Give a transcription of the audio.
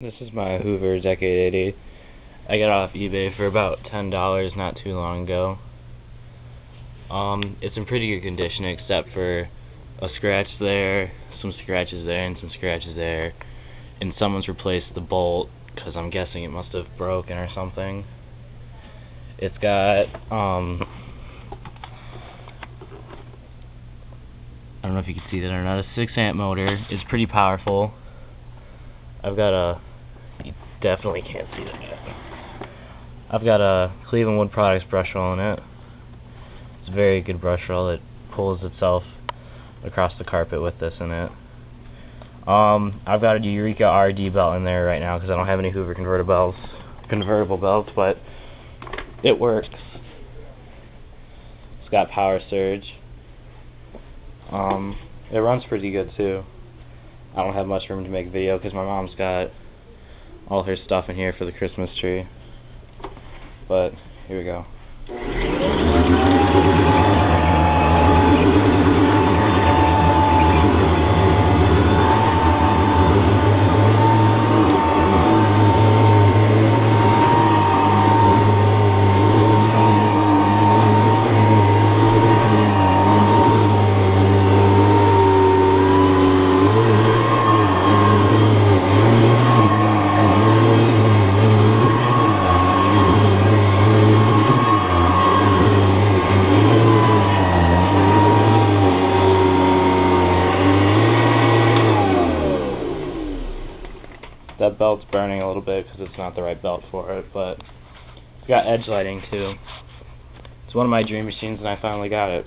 This is my Hoover Decade 80. I got it off eBay for about $10 not too long ago. It's in pretty good condition except for a scratch there, some scratches there, and some scratches there. And someone's replaced the bolt because I'm guessing it must have broken or something. It's got, I don't know if you can see that or not, a 6-amp motor. It's pretty powerful. I've got a, you definitely can't see that yet. I've got a Cleveland Wood Products brush roll in it. It's a very good brush roll. It pulls itself across the carpet with this in it. I've got a Eureka RD belt in there right now because I don't have any Hoover convertible belts, but it works. It's got power surge. It runs pretty good too. I don't have much room to make video because my mom's got all her stuff in here for the Christmas tree. But here we go. That belt's burning a little bit because it's not the right belt for it, but it's got edge lighting too. It's one of my dream machines and I finally got it.